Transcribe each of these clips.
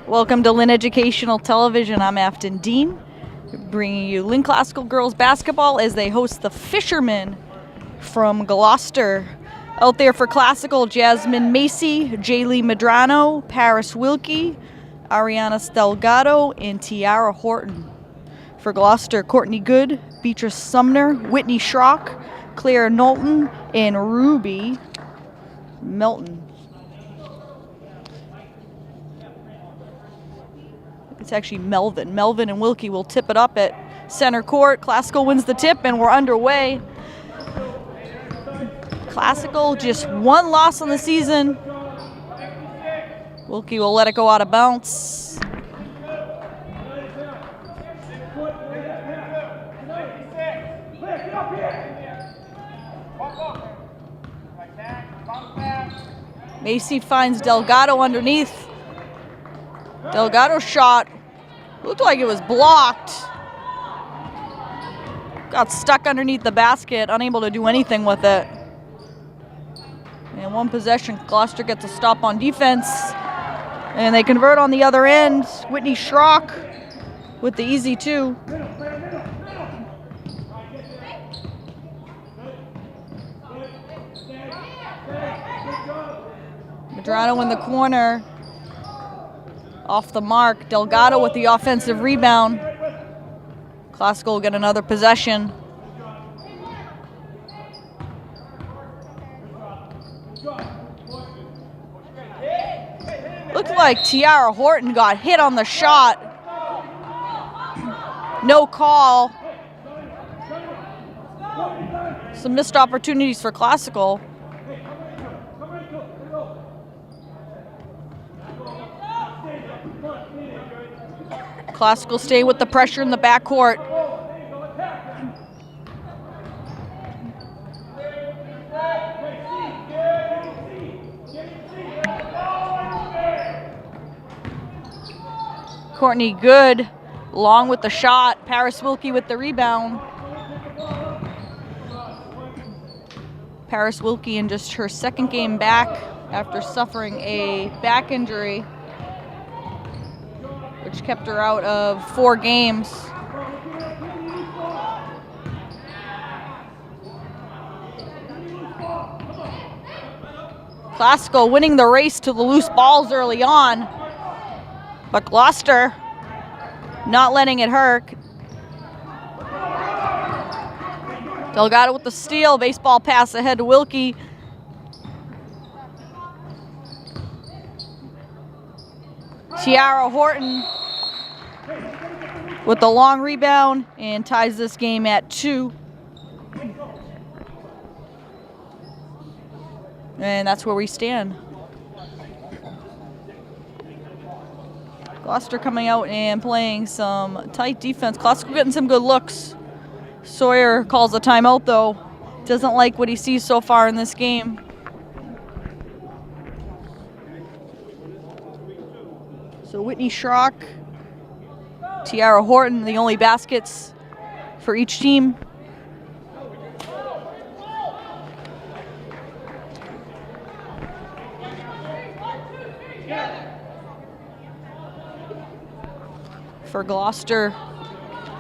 Welcome to Lynn Educational Television. I'm Afton Dean, bringing you Lynn Classical Girls Basketball as they host the Fishermen from Gloucester. Out there for Classical, Jasmine Macy, Jaylee Medrano, Paris Wilkie, Ariana Delgado, and Tiara Horton. For Gloucester, Courtney Good, Beatrice Sumner, Whitney Schrock, Claire Knowlton, and Ruby Melton. It's actually Melvin. Melvin and Wilkie will tip it up at center court. Classical wins the tip, and we're underway. Classical, just one loss on the season. Wilkie will let it go out of bounds. Macy finds Delgado underneath. Delgado's shot looked like it was blocked. Got stuck underneath the basket, unable to do anything with it. And one possession, Gloucester gets a stop on defense. And they convert on the other end. Whitney Schrock with the easy two. Medrano in the corner. Off the mark, Delgado with the offensive rebound. Classical will get another possession. Looked like Tiara Horton got hit on the shot. No call. Some missed opportunities for Classical. Classical stay with the pressure in the backcourt. Courtney Good, long with the shot. Paris Wilkie with the rebound. Paris Wilkie in just her second game back after suffering a back injury, which kept her out of 4 games. Classical winning the race to the loose balls early on, but Gloucester not letting it hurt. Delgado with the steal, baseball pass ahead to Wilkie. Tiara Horton with the long rebound and ties this game at 2. And that's where we stand. Gloucester coming out and playing some tight defense. Classical getting some good looks. Sawyer calls a timeout though. Doesn't like what he sees so far in this game. So Whitney Schrock, Tiara Horton, the only baskets for each team. For Gloucester,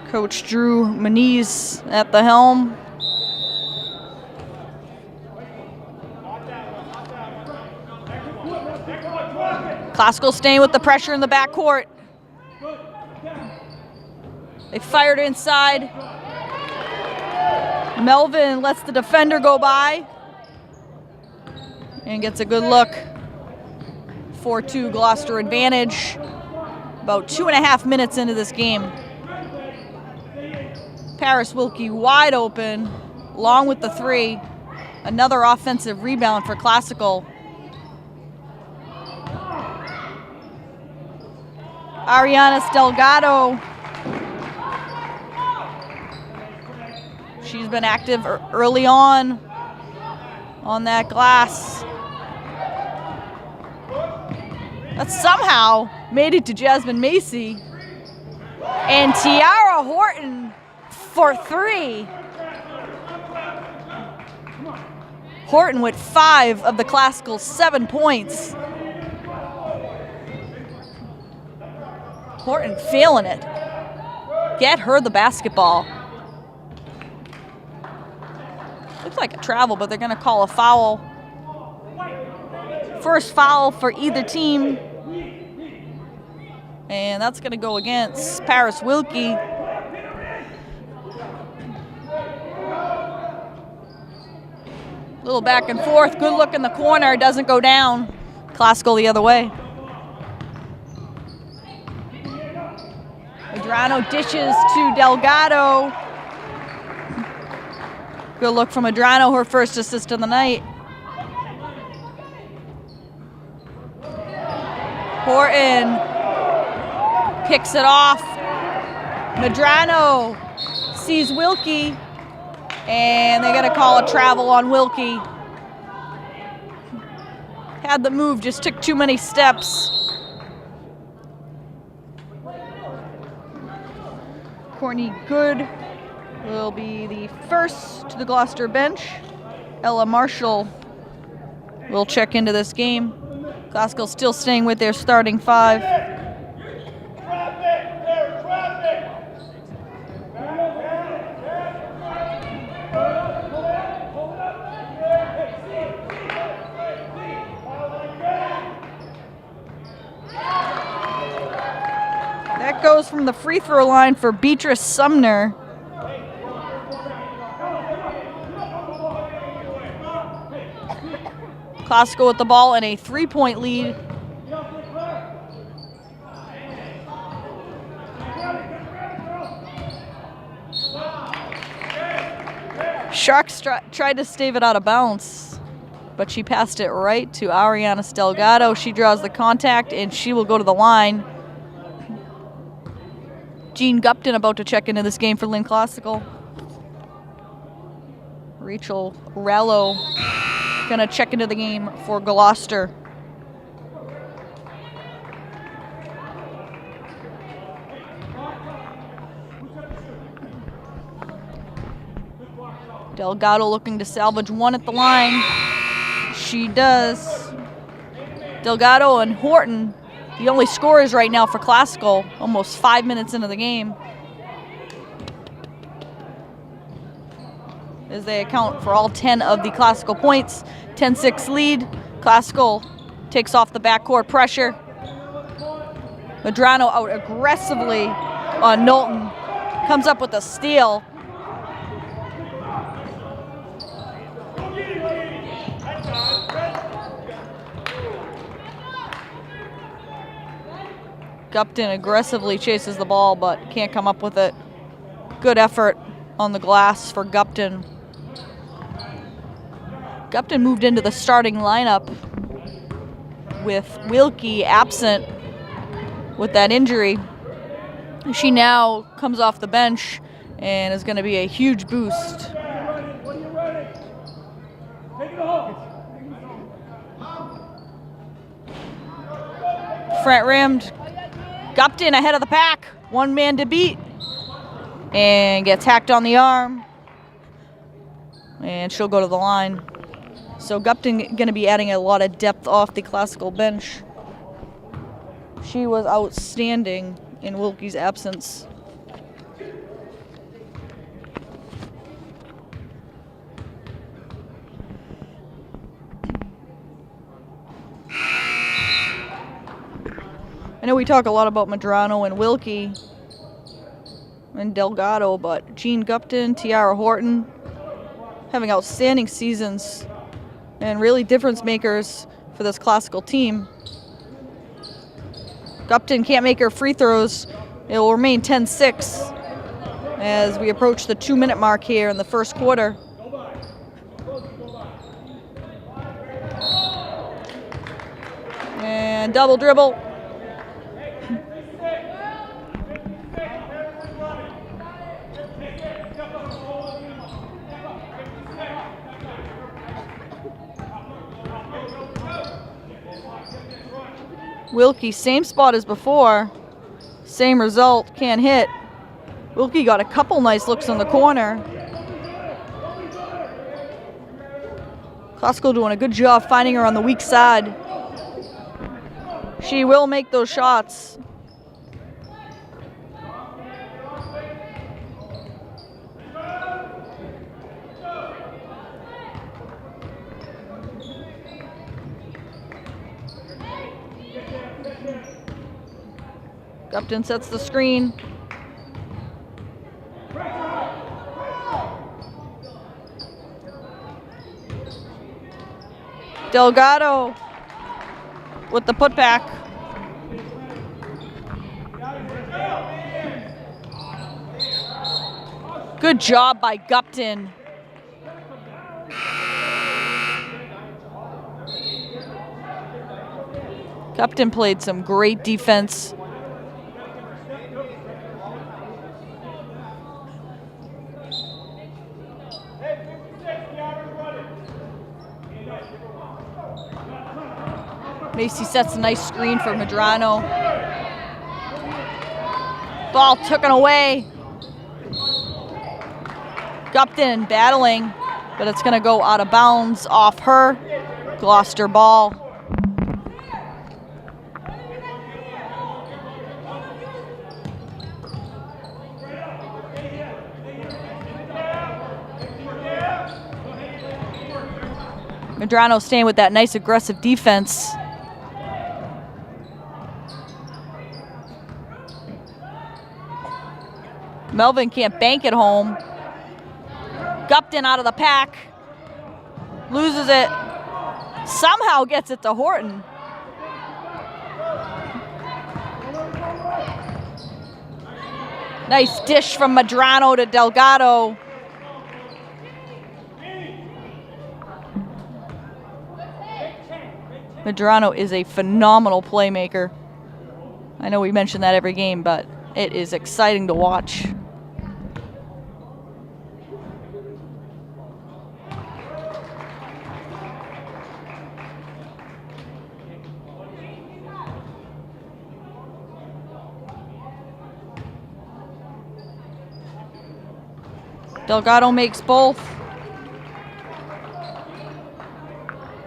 Coach Drew Maniz at the helm. Classical staying with the pressure in the backcourt. They fired inside. Melvin lets the defender go by and gets a good look. 4-2 Gloucester advantage. About 2.5 minutes into this game. Paris Wilkie wide open, long with the 3. Another offensive rebound for Classical. Ariana Delgado She's been active early on that glass. That somehow made it to Jasmine Macy. And Tiara Horton for 3. Horton with 5 of the classical 7 points. Horton feeling it. Get her the basketball. Looks like a travel, but they're going to call a foul. First foul for either team. And that's going to go against Paris Wilkie. Little back and forth. Good look in the corner. Doesn't go down. Classical the other way. Medrano dishes to Delgado. Good look from Medrano, her first assist of the night. Horton picks it off. Medrano sees Wilkie, and they're going to call a travel on Wilkie. Had the move, just took too many steps. Courtney Good will be the first to the Gloucester bench. Ella Marshall will check into this game. Glasgow still staying with their starting 5. That goes from the free throw line for Beatrice Sumner. Glasgow with the ball and a 3-point lead. Sharks tried to stave it out of bounds, but she passed it right to Ariana Delgado. She draws the contact, and she will go to the line. Jean Gupton about to check into this game for Lynn Classical. Rachel Rallo gonna check into the game for Gloucester. Delgado looking to salvage one at the line. She does. Delgado and Horton, the only scorers right now for Classical, almost 5 minutes into the game, as they account for all 10 of the Classical points. 10-6 lead. Classical takes off the backcourt pressure. Medrano out aggressively on Knowlton. Comes up with a steal. Gupton aggressively chases the ball, but can't come up with it. Good effort on the glass for Gupton. Gupton moved into the starting lineup with Wilkie absent with that injury. She now comes off the bench and is going to be a huge boost. Front rimmed. Gupton ahead of the pack. One man to beat. And gets hacked on the arm. And she'll go to the line. So Gupton going to be adding a lot of depth off the Classical bench. She was outstanding in Wilkie's absence. I know we talk a lot about Medrano and Wilkie and Delgado, but Jean Gupton, Tiara Horton having outstanding seasons and really difference makers for this Classical team. Gupton can't make her free throws. It will remain 10-6 as we approach the 2-minute mark here in the first quarter. And double dribble. Wilkie, same spot as before. Same result, can't hit. Wilkie got a couple nice looks in the corner. Classical doing a good job finding her on the weak side. She will make those shots. Gupton sets the screen. Delgado with the putback. Good job by Gupton. Gupton played some great defense. Macy sets a nice screen for Medrano. Ball taken away. Gupton battling, but it's going to go out of bounds off her. Gloucester ball. Medrano staying with that nice aggressive defense. Melvin can't bank it home. Gupton out of the pack. Loses it. Somehow gets it to Horton. Nice dish from Medrano to Delgado. Medrano is a phenomenal playmaker. I know we mention that every game, but it is exciting to watch. Delgado makes both.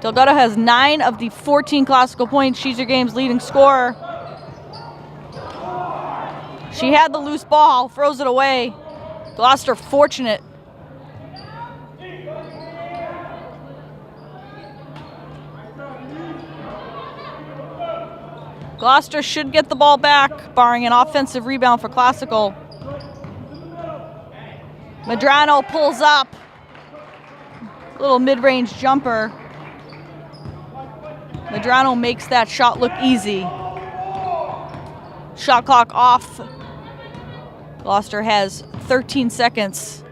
Delgado has 9 of the 14 classical points. She's your game's leading scorer. She had the loose ball, throws it away. Gloucester fortunate. Gloucester should get the ball back, barring an offensive rebound for Classical. Medrano pulls up. Little mid-range jumper. Medrano makes that shot look easy. Shot clock off. Gloucester has 13 seconds.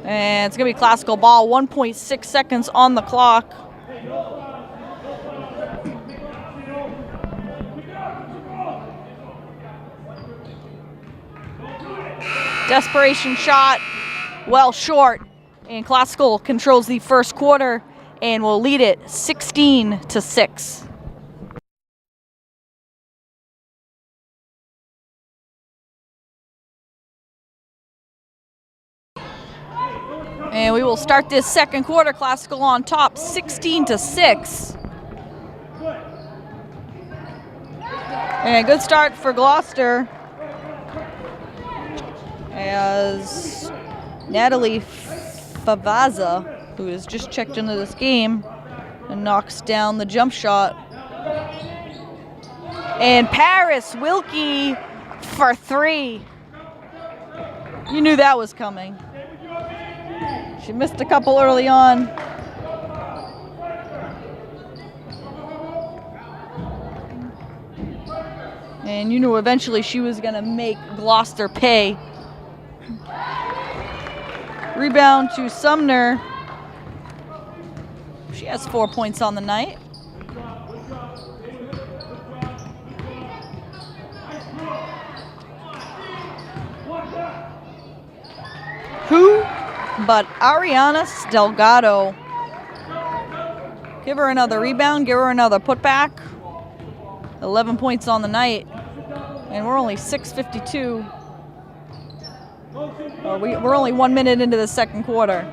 And it's going to be Classical ball, 1.6 seconds on the clock. Desperation shot, well short, and Classical controls the first quarter and will lead it 16-6. And we will start this second quarter, Classical on top, 16-6. And good start for Gloucester, as Natalie Favaza, who has just checked into this game, and knocks down the jump shot. And Paris Wilkie for 3. You knew that was coming. She missed a couple early on. And you knew eventually she was going to make Gloucester pay. Rebound to Sumner. She has 4 points on the night. but Ariana Delgado, give her another rebound, give her another putback. 11 points on the night, and we're only 6:52. We're only 1 minute into the second quarter.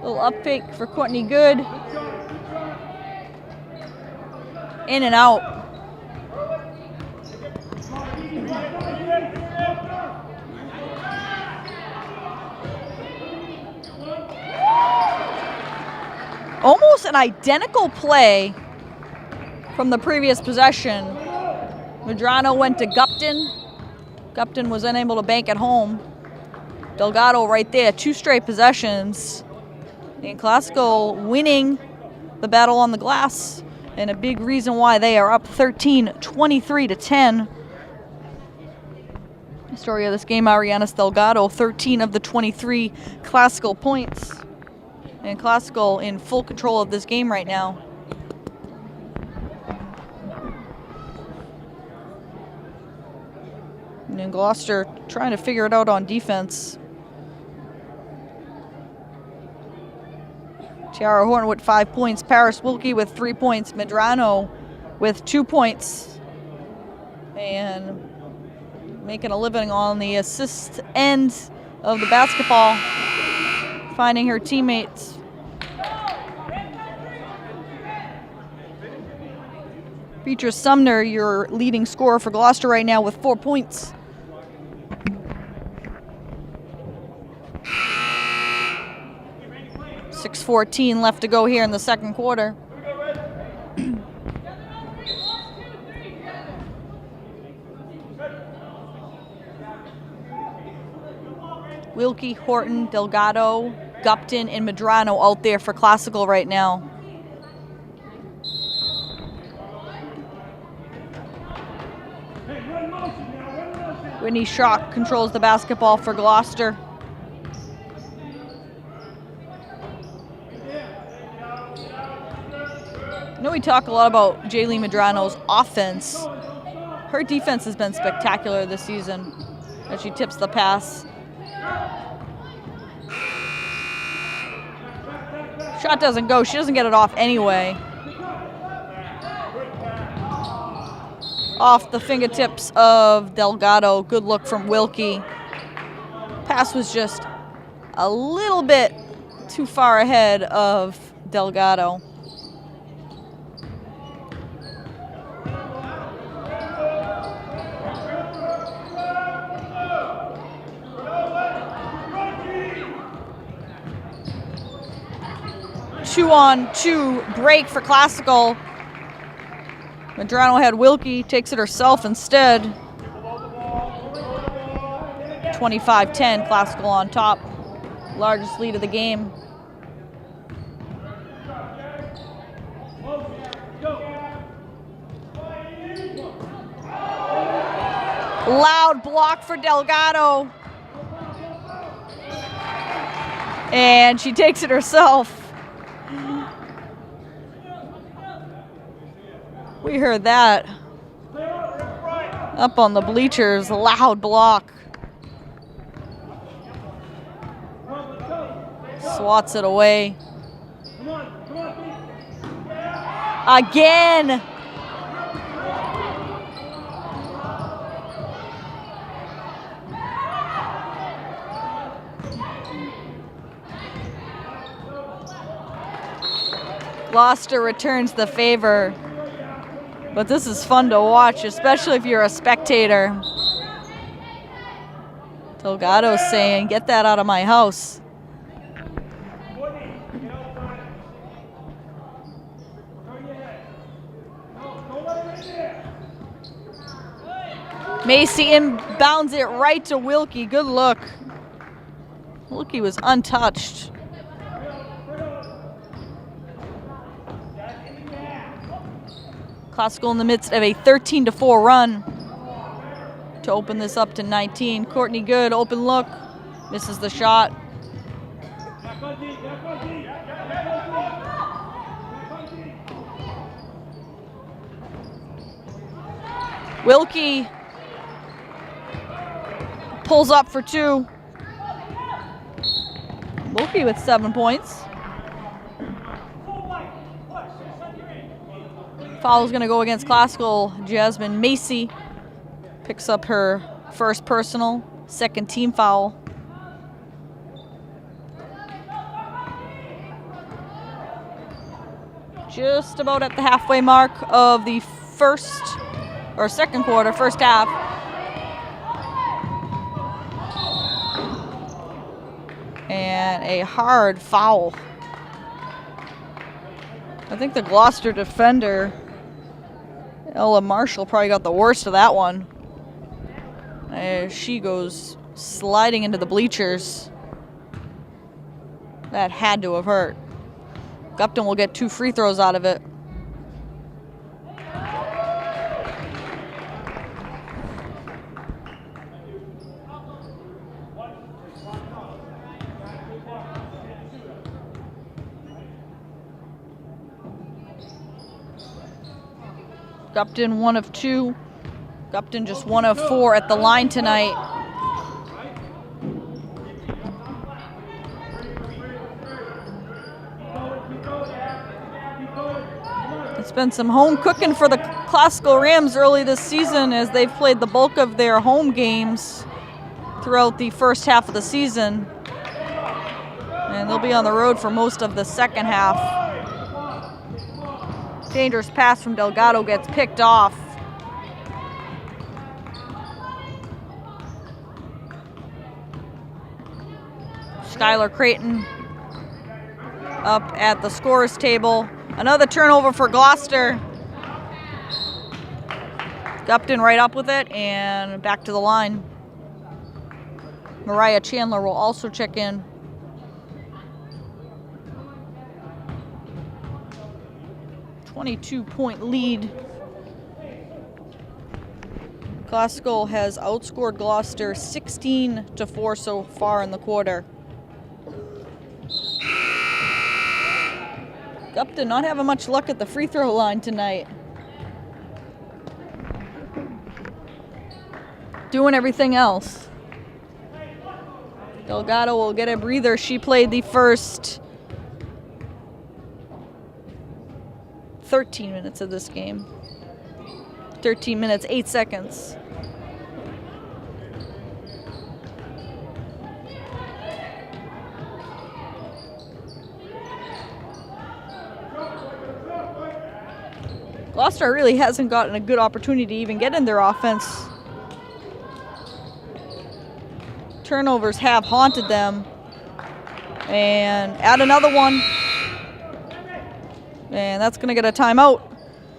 Little up fake for Courtney Good. In and out. Almost an identical play from the previous possession. Medrano went to Gupton. Gupton was unable to bank at home. Delgado right there, 2 straight possessions. And Classical winning the battle on the glass, and a big reason why they are up 13-23-10. The story of this game, Ariana Delgado, 13 of the 23 Classical points. And Classical in full control of this game right now. And Gloucester trying to figure it out on defense. Tiara Horton with 5 points. Paris Wilkie with 3 points. Medrano with 2 points. And making a living on the assist end of the basketball. Finding her teammates. Beatrice Sumner, your leading scorer for Gloucester right now with 4 points. .6:14 left to go here in the second quarter. Wilkie, Horton, Delgado, Gupton, and Medrano out there for Classical right now. Whitney Schrock controls the basketball for Gloucester. I know we talk a lot about Jaylee Medrano's offense. Her defense has been spectacular this season as she tips the pass. Shot doesn't go. She doesn't get it off anyway. Off the fingertips of Delgado. Good look from Wilkie. Pass was just a little bit too far ahead of Delgado. Two-on-two break for Classical. Medrano had Wilkie, takes it herself instead. 25-10, Classical on top. Largest lead of the game. Loud block for Delgado. And she takes it herself. We heard that up on the bleachers, a loud block. Swats it away. Again. Gloucester returns the favor. But this is fun to watch, especially if you're a spectator. Delgado's saying, get that out of my house. Macy inbounds it right to Wilkie. Good look. Wilkie was untouched. Classical in the midst of a 13-4 run to open this up to 19. Courtney Good, open look, misses the shot. Wilkie pulls up for 2. Wilkie with 7 points. Foul is going to go against Classical. Jasmine Macy picks up her first personal, second team foul. Just about at the halfway mark of the second quarter, first half. And a hard foul. I think the Gloucester defender, Ella Marshall, probably got the worst of that one. She goes sliding into the bleachers. That had to have hurt. Gupton will get 2 free throws out of it. Gupton 1 of 2. Gupton just 1 of 4 at the line tonight. It's been some home cooking for the Classical Rams early this season as they've played the bulk of their home games throughout the first half of the season. And they'll be on the road for most of the second half. Dangerous pass from Delgado gets picked off. Skylar Creighton up at the scorer's table. Another turnover for Gloucester. Gupton right up with it and back to the line. Mariah Chandler will also check in. .2-point lead. Classical has outscored Gloucester 16-4 so far in the quarter. Gupton not having much luck at the free throw line tonight. Doing everything else. Delgado will get a breather. She played the first 13 minutes of this game. 13 minutes, 8 seconds. Gloucester really hasn't gotten a good opportunity to even get in their offense. Turnovers have haunted them. And add another one. And that's going to get a timeout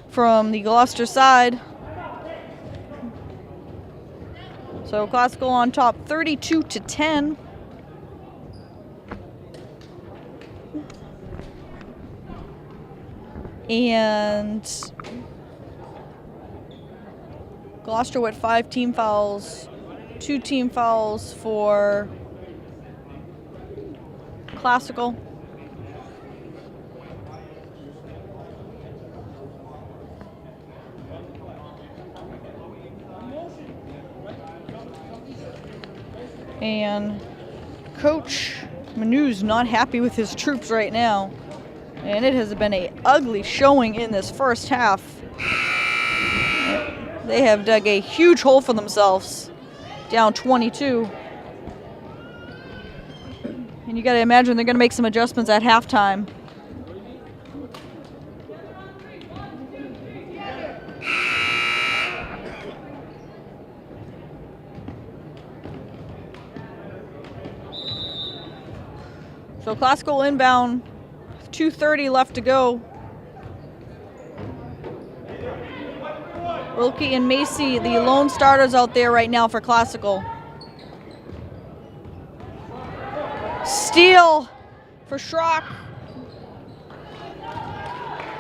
from the Gloucester side. So Classical on top 32-10. And Gloucester with 5 team fouls, 2 team fouls for Classical. And Coach Manu's not happy with his troops right now. And it has been an ugly showing in this first half. They have dug a huge hole for themselves, down 22. And you got to imagine they're going to make some adjustments at halftime. So Classical inbound, 2:30 left to go. Wilkie and Macy, the lone starters out there right now for Classical. Steal for Schrock.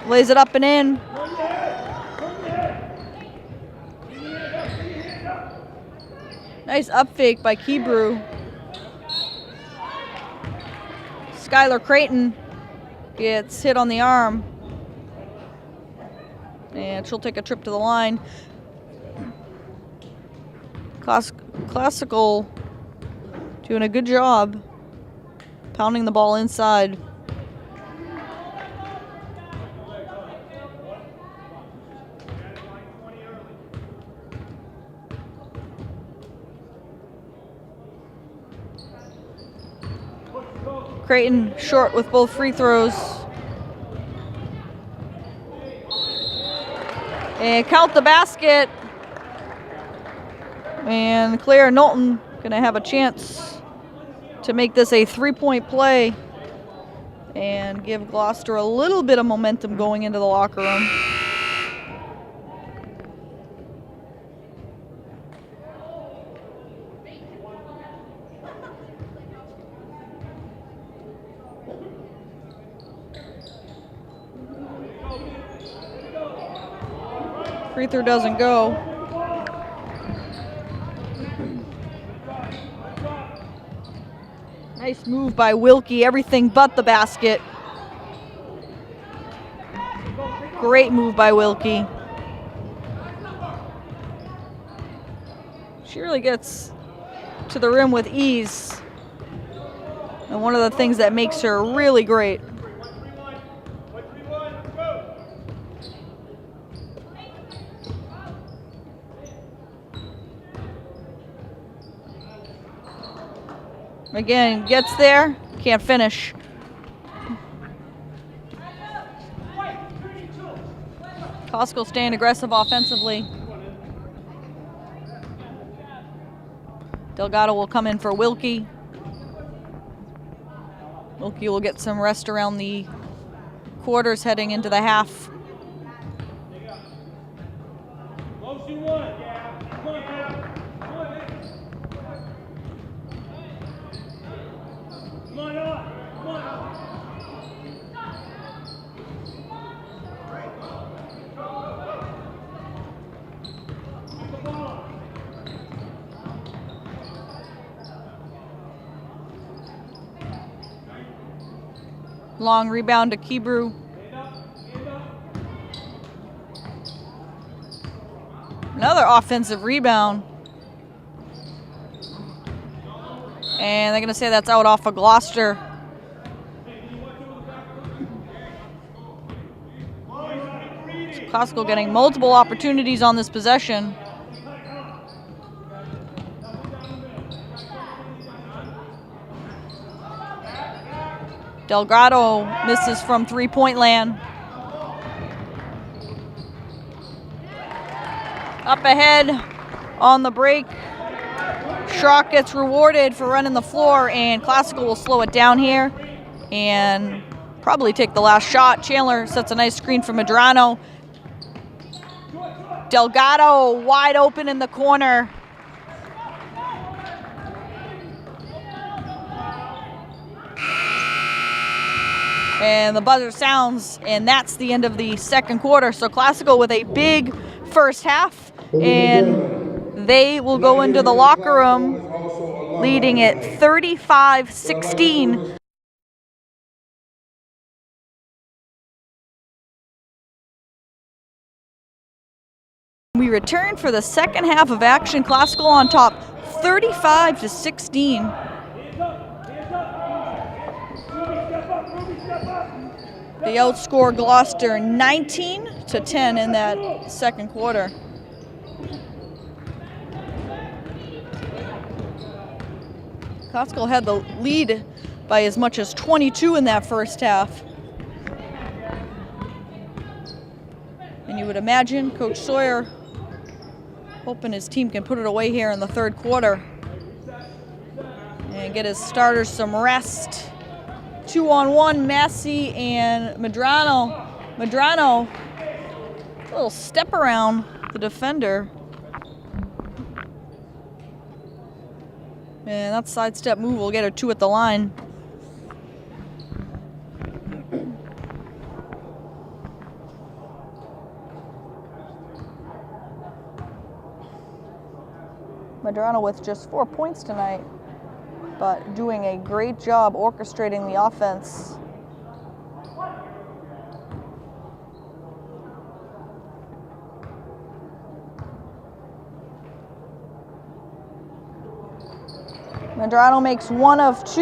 Lays it up and in. Nice up fake by Kebrew. Skylar Creighton gets hit on the arm. And she'll take a trip to the line. Classical Doing a good job pounding the ball inside. Creighton short with both free throws. And count the basket. And Claire Knowlton gonna have a chance to make this a 3-point play and give Gloucester a little bit of momentum going into the locker room. Free throw doesn't go. Nice move by Wilkie, everything but the basket. Great move by Wilkie. She really gets to the rim with ease. And one of the things that makes her really great. Again, gets there, can't finish. Costco staying aggressive offensively. Delgado will come in for Wilkie. Wilkie will get some rest around the quarters heading into the half. Long rebound to Kebrew. Another offensive rebound. And they're going to say that's out off of Gloucester. Costco getting multiple opportunities on this possession. Delgado misses from three-point land. Up ahead on the break. Schrock gets rewarded for running the floor, and Classical will slow it down here and probably take the last shot. Chandler sets a nice screen for Medrano. Delgado wide open in the corner. And the buzzer sounds, and that's the end of the second quarter. So Classical with a big first half, and they will go into the locker room leading at 35-16. We return for the second half of action. Classical on top, 35-16. They outscore Gloucester 19-10 in that second quarter. Classical had the lead by as much as 22 in that first half. And you would imagine Coach Sawyer hoping his team can put it away here in the third quarter and get his starters some rest. 2-on-1, Massey and Medrano. Medrano, a little step around the defender. And that sidestep move will get her two at the line. Medrano with just 4 points tonight, but doing a great job orchestrating the offense. Medrano makes 1 of 2.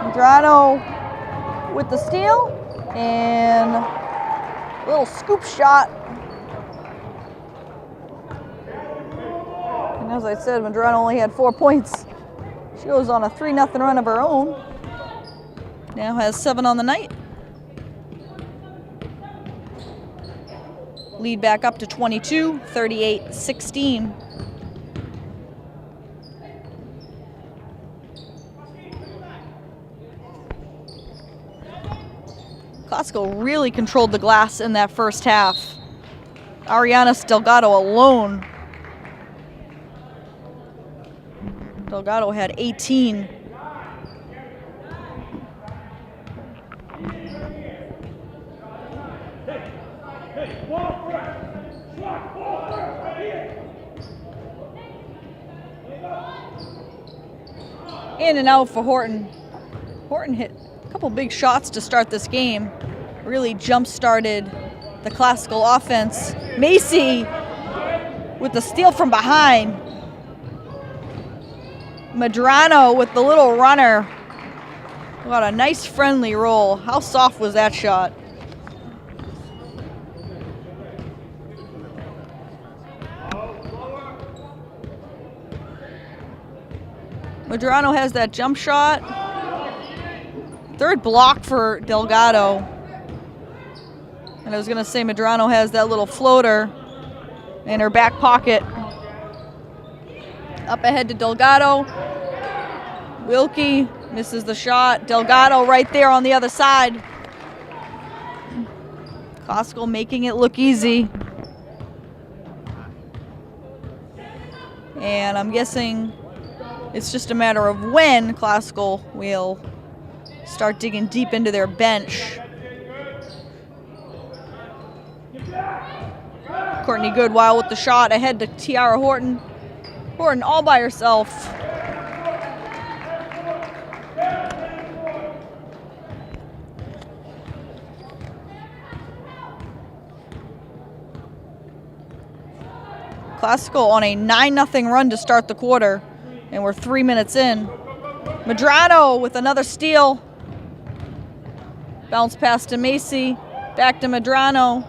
Medrano with the steal and a little scoop shot. And as I said, Medrano only had 4 points. She goes on a 3-0 run of her own. Now has 7 on the night. Lead back up to 22, 38-16. Glasgow really controlled the glass in that first half. Ariana Delgado alone. Delgado had 18. In and out for Horton. Horton hit a couple big shots to start this game. Really jump-started the Classical offense. Macy with the steal from behind. Medrano with the little runner. Got a nice friendly roll. How soft was that shot? Medrano has that jump shot. Third block for Delgado. And I was going to say Medrano has that little floater in her back pocket. Up ahead to Delgado. Wilkie misses the shot. Delgado right there on the other side. Classical making it look easy. And I'm guessing it's just a matter of when Classical will start digging deep into their bench. Courtney Goodwill with the shot ahead to Tiara Horton. Horton all by herself. Classical on a 9-0 run to start the quarter, and we're 3 minutes in. Medrano with another steal. Bounce pass to Macy, back to Medrano.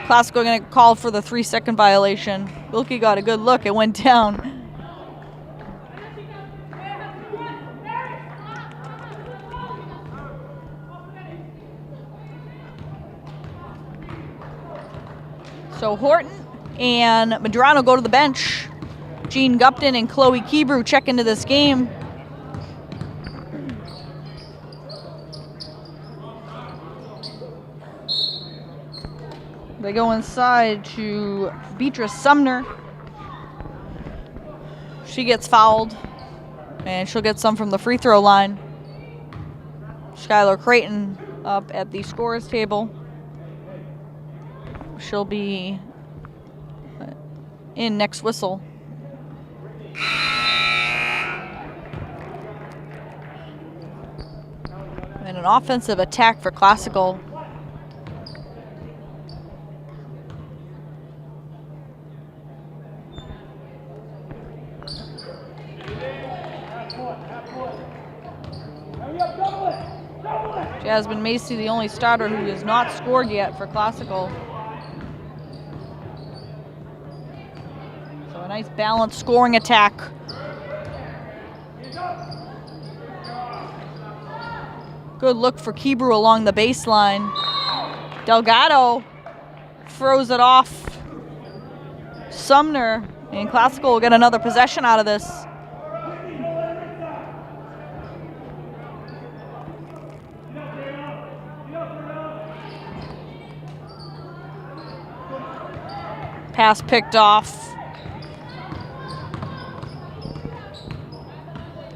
Classical going to call for the 3-second violation. Wilkie got a good look, it went down. So Horton and Medrano go to the bench. Jean Gupton and Chloe Kebrew check into this game. They go inside to Beatrice Sumner. She gets fouled, and she'll get some from the free throw line. Skylar Creighton up at the scorers table. She'll be in next whistle. And an offensive attack for Classical. Jasmine Macy, the only starter who has not scored yet for Classical. So a nice balanced scoring attack. Good look for Kebrew along the baseline. Delgado throws it off Sumner, and Classical will get another possession out of this. Pass picked off.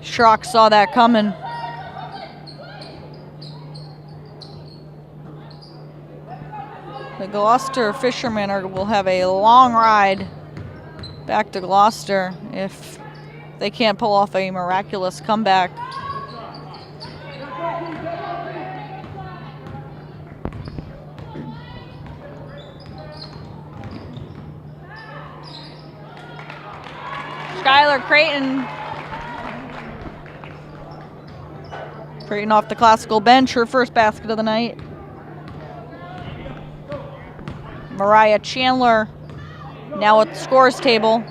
Schrock saw that coming. The Gloucester fishermen will have a long ride back to Gloucester if they can't pull off a miraculous comeback. Skylar Creighton. Creighton off the classical bench, her first basket of the night. Mariah Chandler now at the scores table.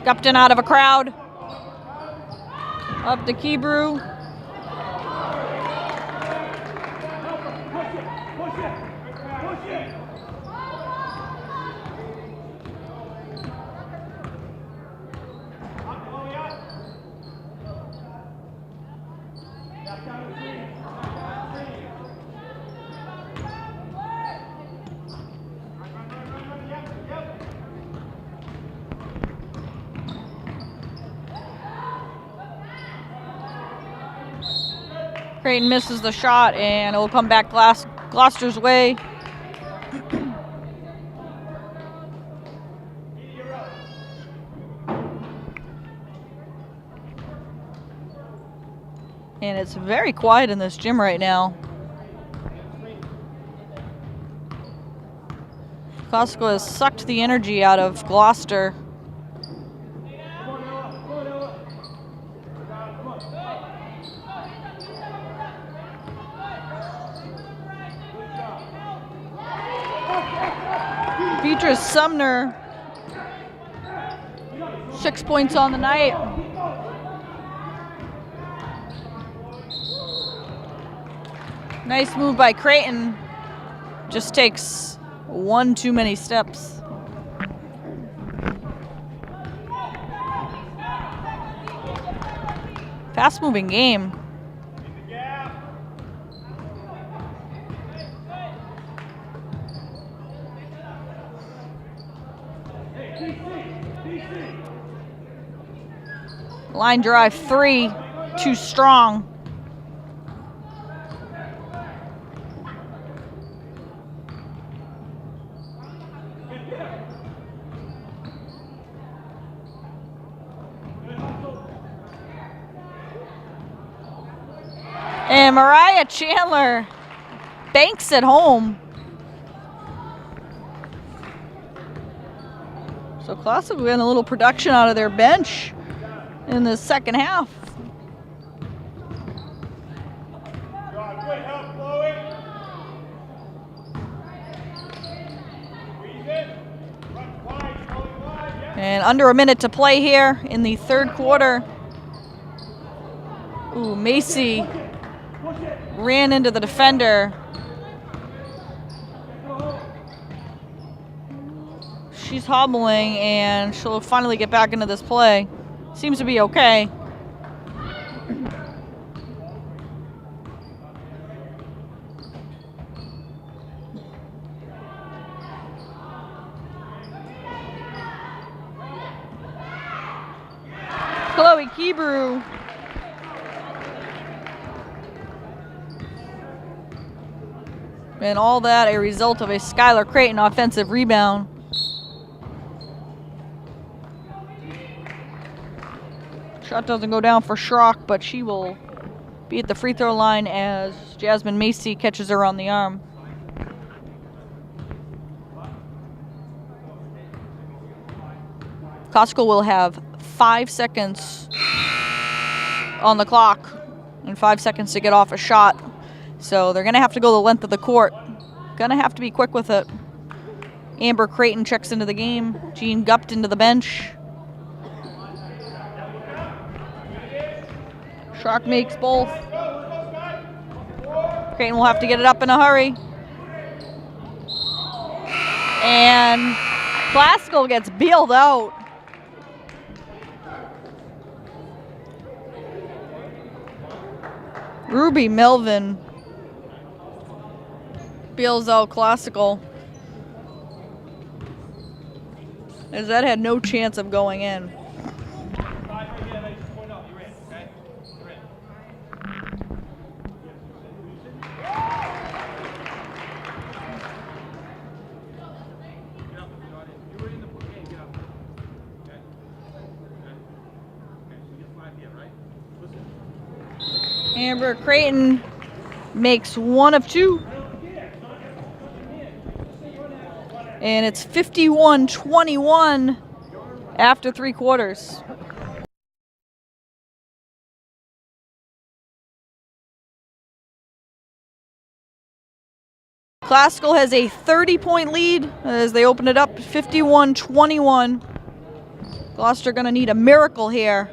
Gupton out of a crowd. Up to Kebrew. Creighton misses the shot, and it will come back Gloucester's way. And it's very quiet in this gym right now. Glasgow has sucked the energy out of Gloucester. Beatrice Sumner, 6 points on the night. Nice move by Creighton. Just takes one too many steps. Fast-moving game. Line drive 3, too strong. And Mariah Chandler banks it home. So Classic getting a little production out of their bench in the second half. And under a minute to play here in the third quarter. Ooh, Macy ran into the defender. She's hobbling, and she'll finally get back into this play. Seems to be okay. Chloe Kebrew. And all that a result of a Skylar Creighton offensive rebound. Shot doesn't go down for Schrock, but she will be at the free throw line as Jasmine Macy catches her on the arm. Costco will have 5 seconds on the clock and 5 seconds to get off a shot. So they're going to have to go the length of the court. Going to have to be quick with it. Amber Creighton checks into the game. Jean Gupton to the bench. Schrock makes both. Creighton will have to get it up in a hurry. And Glasgow gets bailed out. Ruby Melvin bails out Classical. as that had no chance of going in. Amber Creighton makes 1 of 2. And it's 51-21 after 3 quarters. Classical has a 30-point lead as they open it up, 51-21. Gloucester gonna need a miracle here.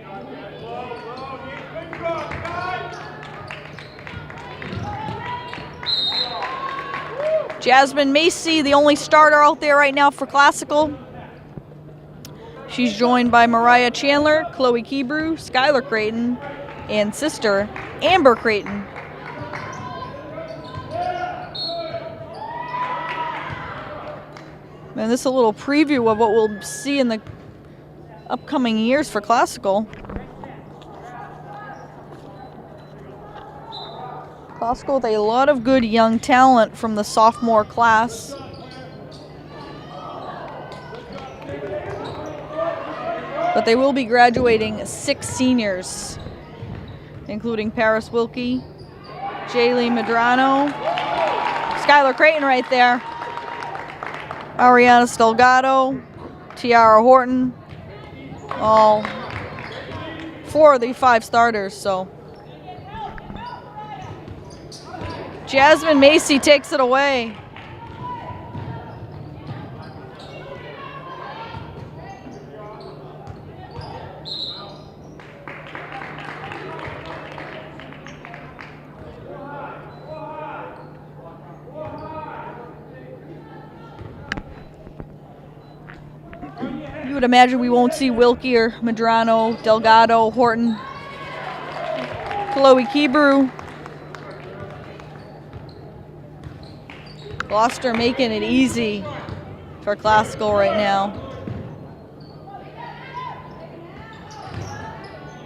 Jasmine Macy, the only starter out there right now for Classical. She's joined by Mariah Chandler, Chloe Kebrew, Skylar Creighton, and sister Amber Creighton. And this is a little preview of what we'll see in the upcoming years for Classical. Classical with a lot of good young talent from the sophomore class. But they will be graduating 6 seniors, including Paris Wilkie, Jaylee Medrano, Skylar Creighton right there, Ariana Stelgado, Tiara Horton, all 4 of the 5 starters. So Jasmine Macy takes it away. You would imagine we won't see Wilkie or Medrano, Delgado, Horton, Chloe Kebrew. Gloucester making it easy for Classical right now.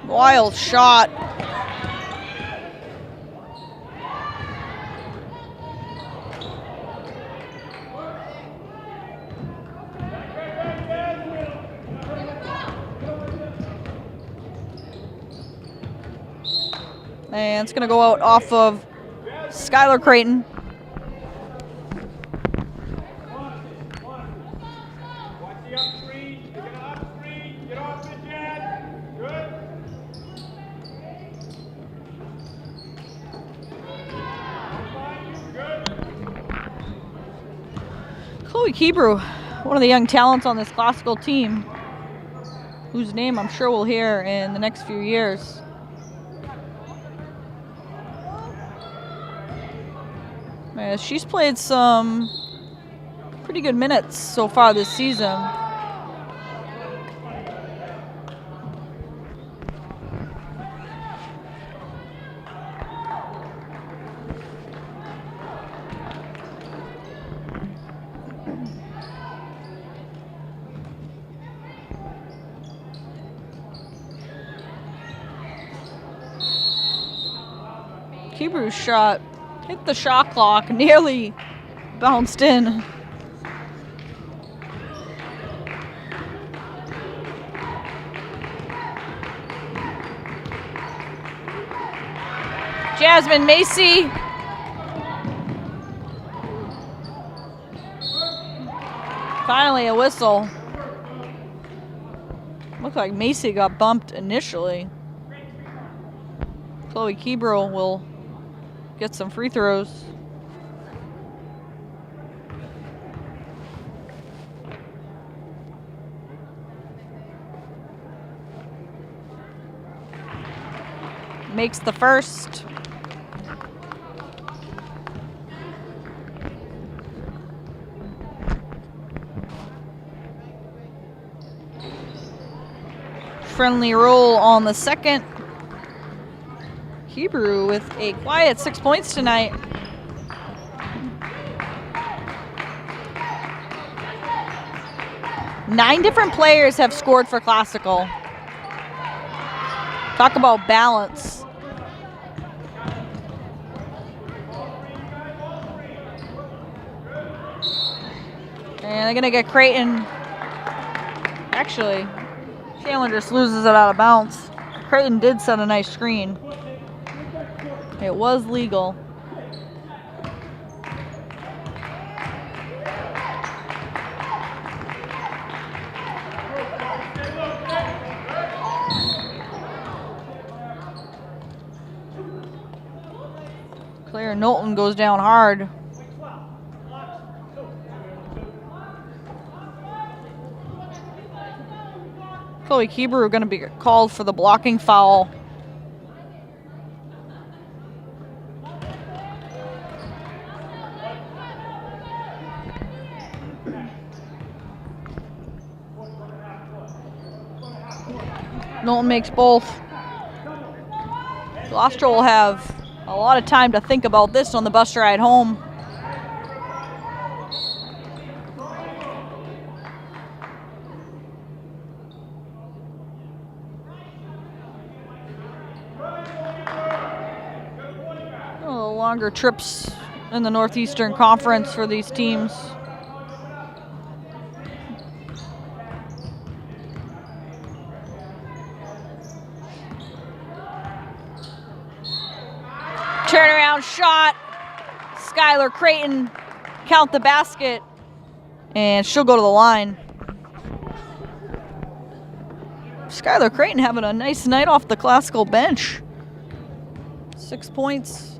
Wild shot. And it's going to go out off of Skylar Creighton. Chloe Kebrew, one of the young talents on this Classical team, whose name I'm sure we'll hear in the next few years. She's played some pretty good minutes so far this season. Kebrew's shot hit the shot clock, nearly bounced in. Jasmine Macy. Finally a whistle. Looked like Macy got bumped initially. Chloe Kebrew will get some free throws. Makes the first. Friendly roll on the second. Kebrew with a quiet 6 points tonight. 9 different players have scored for Classical. Talk about balance. And they're gonna get Creighton. Actually, Chandler just loses it out of bounds. Creighton did set a nice screen. It was legal. Claire Knowlton goes down hard. Chloe Keebrew going to be called for the blocking foul. Knowlton makes both. Gloucester will have a lot of time to think about this on the bus ride home. Longer trips in the Northeastern Conference for these teams. Turnaround shot. Skylar Creighton count the basket, and she'll go to the line. Skylar Creighton having a nice night off the Classical bench. 6 points.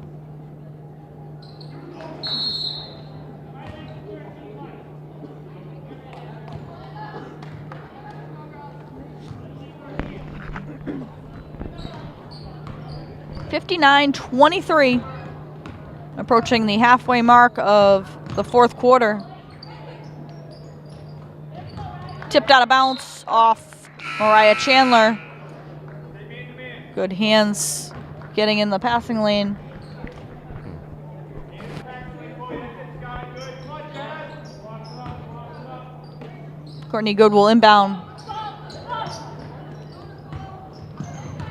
(59-23), approaching the halfway mark of the fourth quarter. Tipped out of bounds off Mariah Chandler. Good hands getting in the passing lane. Courtney Good will inbound.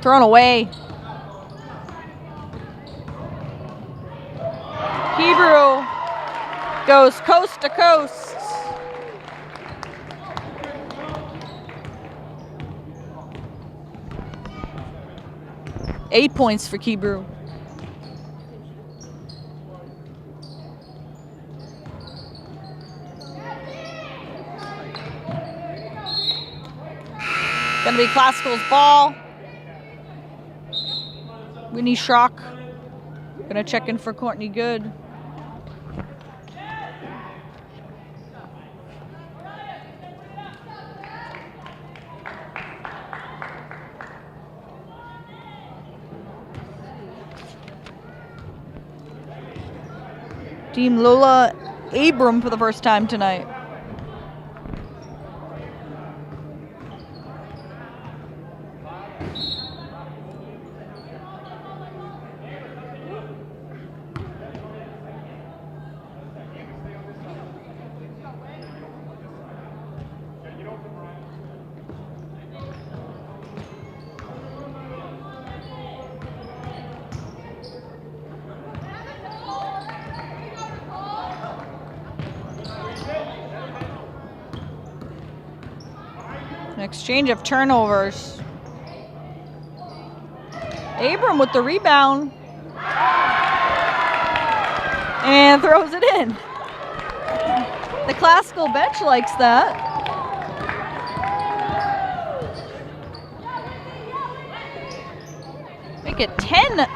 Thrown away. Hebrew goes coast to coast. Eight points for Hebrew. Gonna be Classical's ball. Winnie Schrock gonna check in for Courtney Good. Team Lola Abram for the first time tonight. An exchange of turnovers. Abram with the rebound. And throws it in. The Classical bench likes that. Make it 10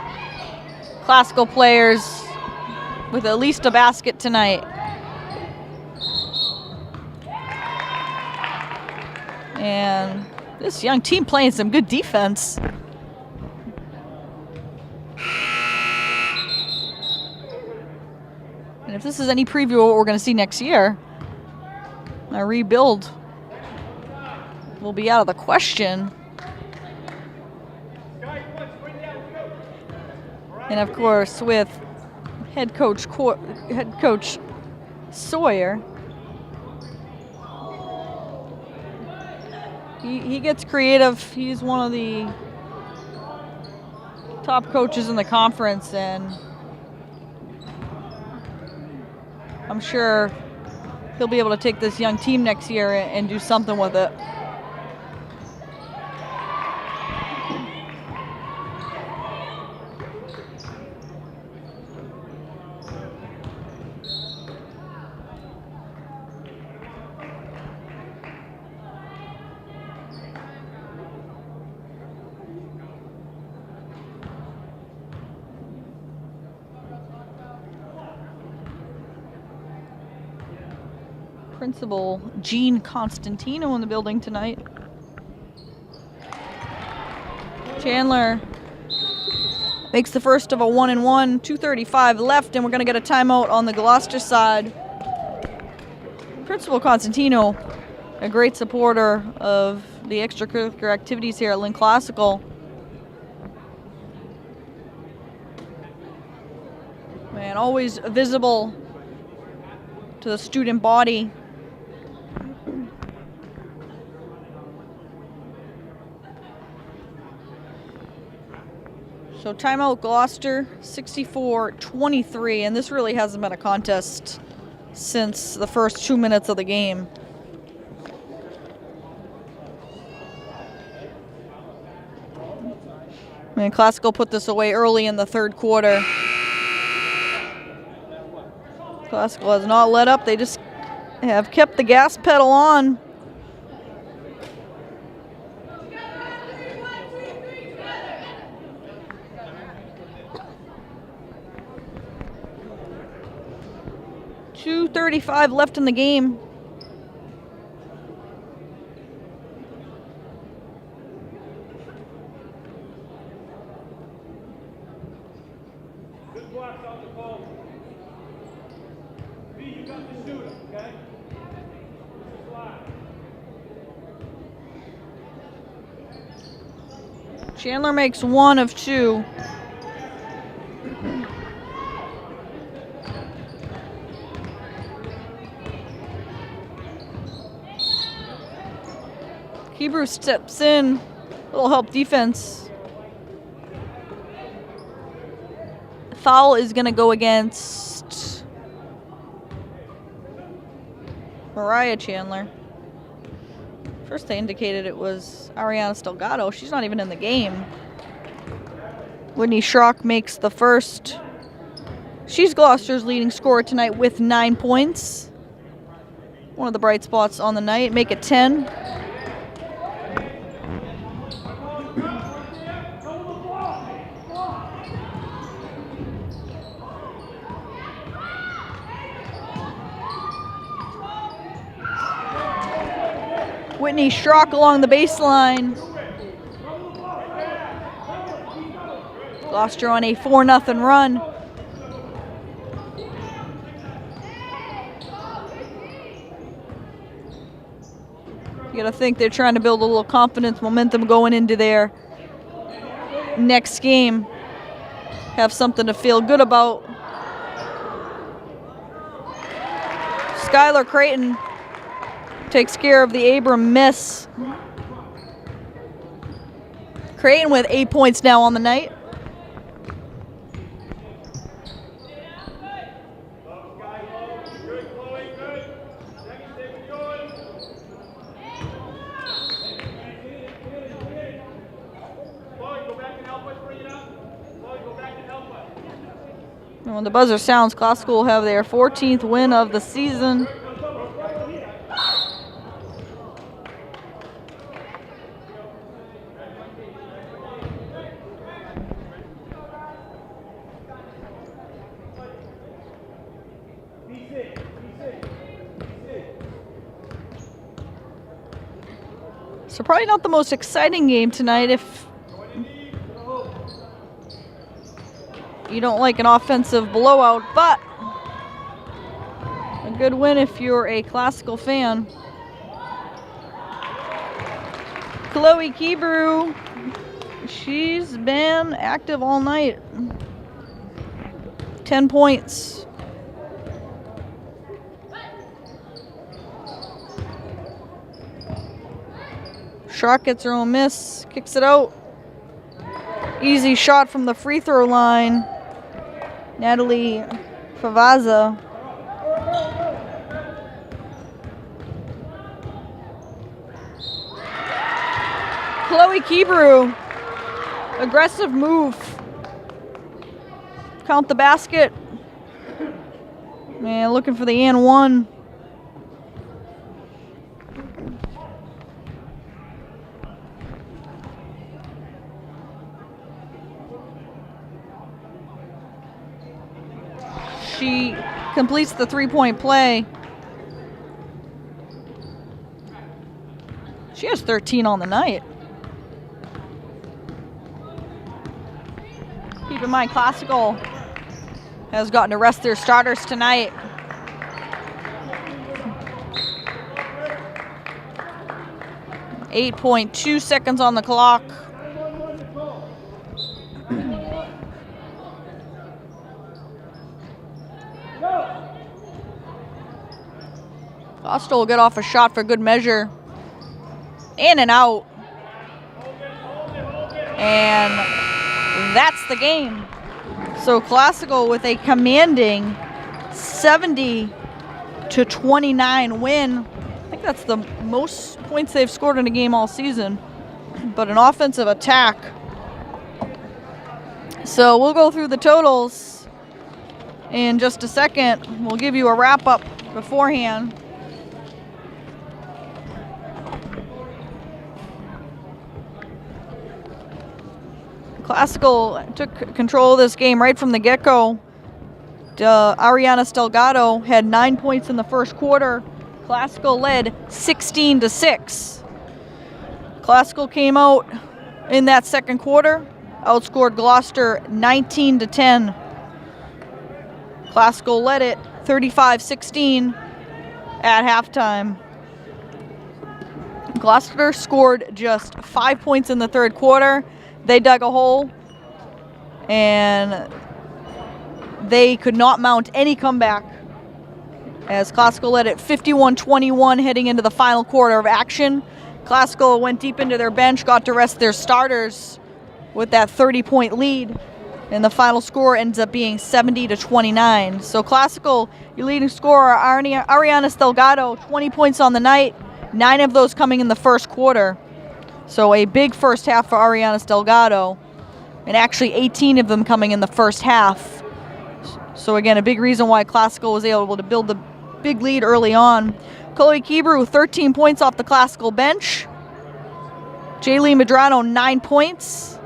Classical players with at least a basket tonight. And this young team playing some good defense. And if this is any preview of what we're going to see next year, a rebuild will be out of the question. And of course, with head coach Sawyer, He gets creative. He's one of the top coaches in the conference, and I'm sure he'll be able to take this young team next year and do something with it. Principal Gene Constantino in the building tonight. Chandler makes the first of a 1-1, 2:35 left, and we're going to get a timeout on the Gloucester side. Principal Constantino, a great supporter of the extracurricular activities here at Lynn Classical. Man, always visible to the student body. So timeout Gloucester, 64-23, and this really hasn't been a contest since the first 2 minutes of the game. And Classical put this away early in the third quarter. Classical has not let up. They just have kept the gas pedal on. .235 left in the game. Good blocks on the pole. B, you got the shooter, okay? This is live. Chandler makes 1 of 2. Hebrew steps in, little help defense. Foul is going to go against Mariah Chandler. First they indicated it was Ariana Stelgato. She's not even in the game. Whitney Schrock makes the first. She's Gloucester's leading scorer tonight with 9 points. One of the bright spots on the night. Make it 10. Whitney Schrock along the baseline. Gloucester on a 4-0 run. You gotta think they're trying to build a little confidence, momentum going into their next game. Have something to feel good about. Skylar Creighton takes care of the Abram miss. Creighton with 8 points now on the night. And when the buzzer sounds, Classical will have their 14th win of the season. So probably not the most exciting game tonight if you don't like an offensive blowout, but a good win if you're a Classical fan. Chloe Kebrew, she's been active all night. 10 points. Schrock gets her own miss, kicks it out. Easy shot from the free throw line. Natalie Favaza. Chloe Kebrew. Aggressive move. Count the basket. Man, looking for the and one. She completes the three-point play. She has 13 on the night. Keep in mind, Classical has gotten to rest their starters tonight. .2 seconds on the clock. Gloucester will get off a shot for good measure. In and out. And that's the game. So Classical with a commanding 70-29 win. I think that's the most points they've scored in a game all season. But an offensive attack. So we'll go through the totals in just a second. We'll give you a wrap-up beforehand. Classical took control of this game right from the get-go. Ariana Stelgado had 9 points in the first quarter. Classical led 16-6. Classical came out in that second quarter, outscored Gloucester 19-10. Classical led it 35-16 at halftime. Gloucester scored just 5 points in the third quarter. They dug a hole, and they could not mount any comeback as Classical led it 51-21 heading into the final quarter of action. Classical went deep into their bench, got to rest their starters with that 30-point lead, and the final score ends up being 70-29. So Classical, your leading scorer, Ariana Stelgado, 20 points on the night, 9 of those coming in the first quarter. So a big first half for Ariana Stelgado, and actually 18 of them coming in the first half. So again, a big reason why Classical was able to build the big lead early on. Chloe Kebrew, 13 points off the Classical bench. Jaylee Medrano, 9 points.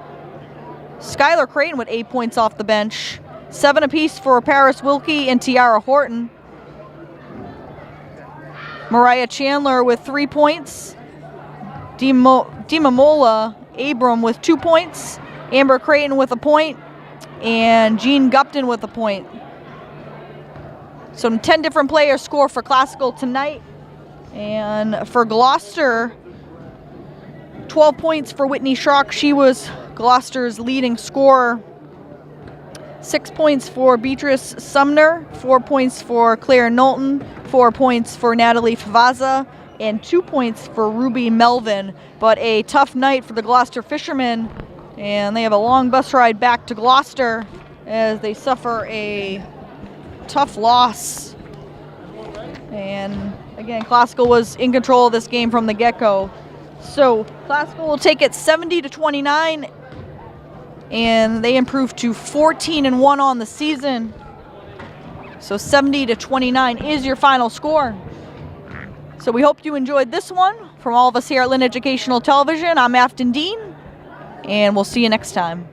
Skylar Creighton with 8 points off the bench. 7 apiece for Paris Wilkie and Tiara Horton. Mariah Chandler with 3 points. Dimamola Abram with 2 points. Amber Creighton with a point. And Jean Gupton with a point. So 10 different players score for Classical tonight. And for Gloucester, 12 points for Whitney Schrock. She was Gloucester's leading scorer. 6 points for Beatrice Sumner. 4 points for Claire Knowlton. 4 points for Natalie Favaza. And 2 points for Ruby Melvin. But a tough night for the Gloucester Fishermen. And they have a long bus ride back to Gloucester as they suffer a tough loss. And again, Classical was in control of this game from the get-go. So Classical will take it 70-29, and they improve to 14-1 on the season. So 70-29 is your final score. So we hope you enjoyed this one. From all of us here at Lynn Educational Television, I'm Afton Dean, and we'll see you next time.